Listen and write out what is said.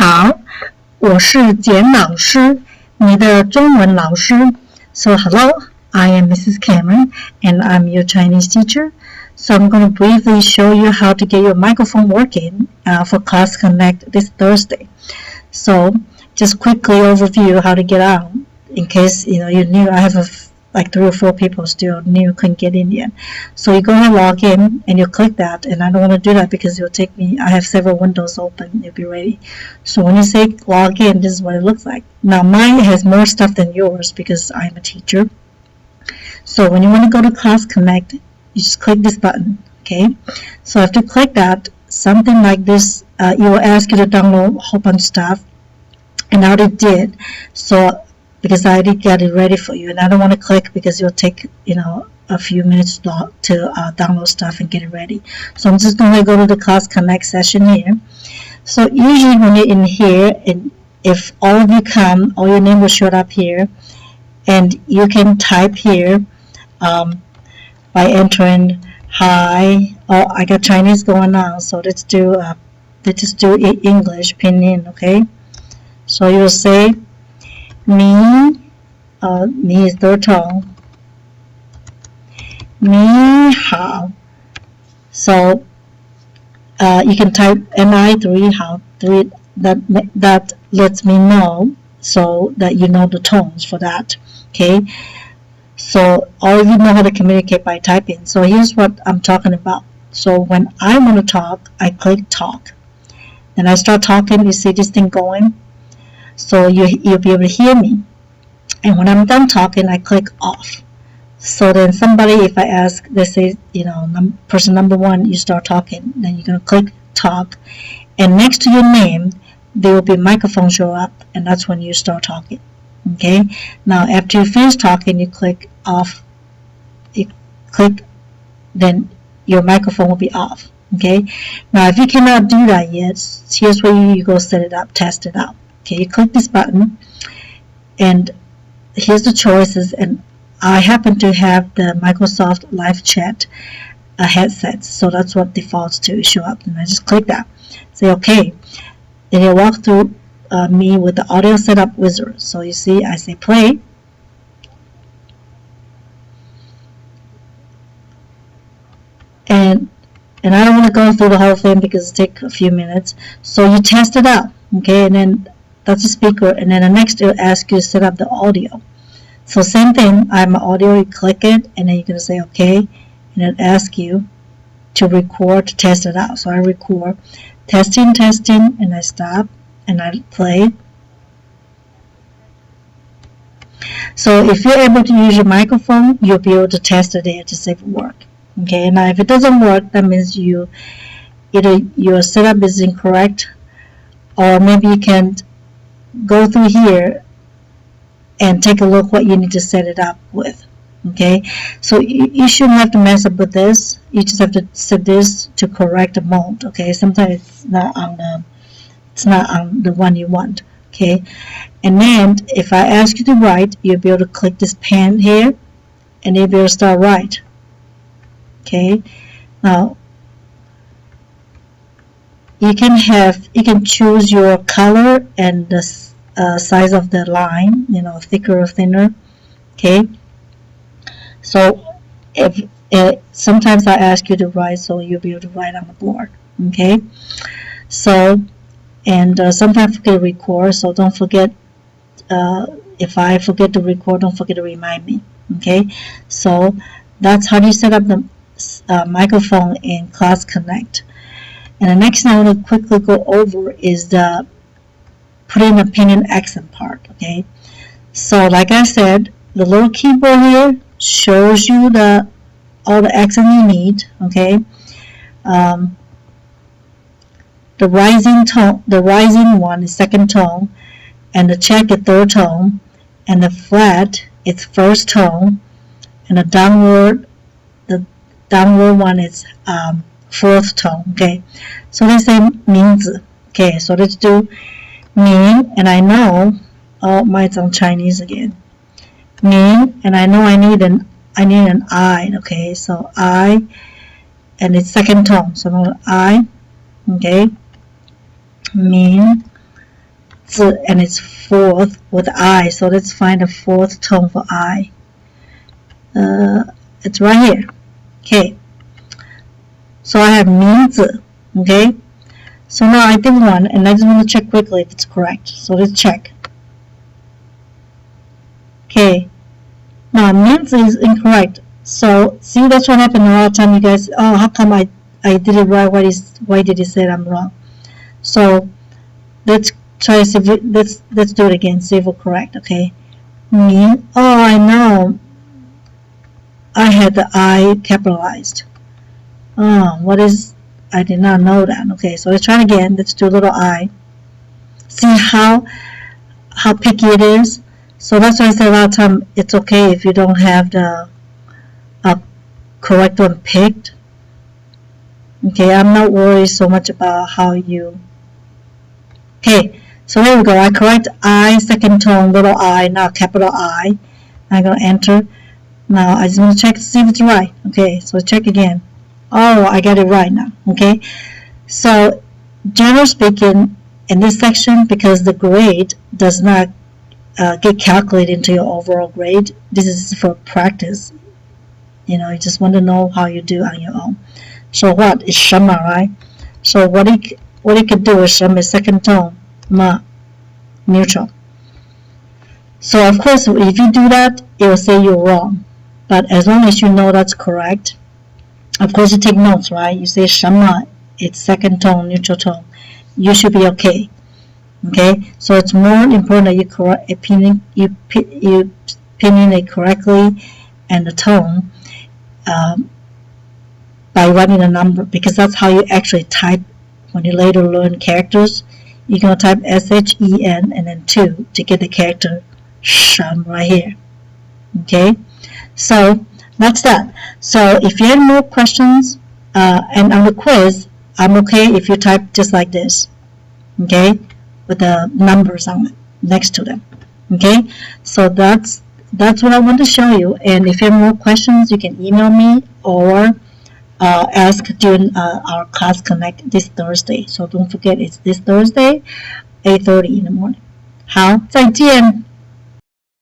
好，我是简老师，你的中文老师。So hello, I am Mrs. Cameron and I'm your Chinese teacher. So I'm going to briefly show you how to get your microphone working for Class Connect this Thursday. So just quickly overview how to get on in case you're new. I have like 3 or 4 people still new, couldn't get in yet. So you go ahead and log in and you click that, and I don't want to do that because it'll take me, I have several windows open, it'll be ready. So when you say log in, this is what it looks like. Now mine has more stuff than yours because I'm a teacher. So when you want to go to Class Connect, you just click this button, okay? So after you click that, something like this, it will ask you to download a whole bunch of stuff, and I already did. So because I already got it ready for you, and I don't want to click because it'll take a few minutes to download stuff and get it ready. So I'm just going to go to the Class Connect session here. So usually when you're in here, and if all of you come, all your name will show up here, and you can type here by entering hi. Oh, I got Chinese going on, so let's do English pinyin, okay? So you'll say 你is third tone. 你好. So you can type ni3 好 3 that lets me know so that you know the tones for that. Okay. So all of you know how to communicate by typing. So here's what I'm talking about. So when I want to talk, I click talk. Then I start talking. You see this thing going? So you'll be able to hear me. And when I'm done talking, I click off. So then somebody, if I ask, they say, person number 1, you start talking. Then you're going to click talk. And next to your name, there will be a microphone show up. And that's when you start talking. Okay? Now, after you finish talking, you click off. You click, then your microphone will be off. Okay? Now, if you cannot do that yet, here's where you go set it up, test it out. Okay, you click this button, and here's the choices, and I happen to have the Microsoft Live Chat headset, so that's what defaults to show up, and I just click that, say okay, and it'll walk through me with the audio setup wizard. So you see, I say play, and I don't want to go through the whole thing because it takes a few minutes, so you test it out, okay, and then that's a speaker, and then the next it will ask you to set up the audio. So same thing, I'm audio, you click it, and then you're going to say okay, and it asks you to record, to test it out. So I record, testing, and I stop, and I play. So if you're able to use your microphone, you'll be able to test it there to see if it works. Okay, now if it doesn't work, that means either your setup is incorrect, or maybe you can go through here and take a look what you need to set it up with. Okay, so you shouldn't have to mess up with this. You just have to set this to correct the mode. Okay, sometimes it's not on the one you want. Okay, and then if I ask you to write, you'll be able to click this pen here, and you'll be able to start write. Okay, now you can choose your color and the size of the line, thicker or thinner. Okay, so if sometimes I ask you to write, so you'll be able to write on the board. Okay, so and sometimes I forget to record, so don't forget, if I forget to record, don't forget to remind me. Okay, so that's how you set up the microphone in Class Connect. And the next thing I want to quickly go over is the putting the pinyin accent part. Okay, so like I said, the little keyboard here shows you all the accent you need. Okay, the rising one is second tone, and the check is third tone, and the flat is first tone, and the downward one is fourth tone. Okay, so let's say 名字. Okay, so let's do 名, and I know, oh, mine's on Chinese again. 名, and I know I need an I. Okay, so I, and it's second tone, so I. Okay, 名 Z, and it's fourth with I. So let's find the fourth tone for I. It's right here. Okay. So I have 名字. Okay. So now I did one, and I just want to check quickly if it's correct. So let's check. Okay. Now 名字 is incorrect. So see, that's what happened a lot of time. You guys, oh, how come I did it right? Why did he say I'm wrong? So let's try to see if let's do it again. See if we're correct. Okay. 名. Oh, I know. I had the I capitalized. Oh, what is? I did not know that. Okay, so let's try it again. Let's do a little I. See how picky it is. So that's why I say a lot of time it's okay if you don't have the correct one picked. Okay, I'm not worried so much about how you. Okay, so there we go. I correct I, second tone, little I, now capital I. I'm gonna enter. Now I just want to check to see if it's right. Okay, so check again. Oh, I got it right now. Okay, so generally speaking, in this section, because the grade does not get calculated into your overall grade, this is for practice. You know, you just want to know how you do on your own. So what is shema, right? So what he could do is shema is second tone, ma, neutral. So of course, if you do that, it will say you're wrong. But as long as you know that's correct, of course you take notes, right? You say shema, it's second tone, neutral tone. You should be okay. Okay, so it's more important that you pinyin it correctly and the tone by writing a number, because that's how you actually type when you later learn characters. You're going to type SHEN and then 2 to get the character shem right here. Okay, so that's that. So if you have more questions and on the quiz, I'm okay if you type just like this. Okay, with the numbers on it next to them. Okay, so that's what I want to show you. And if you have more questions, you can email me or ask during our class connect this Thursday. So don't forget, it's this Thursday, 8:30 in the morning. 好，再见。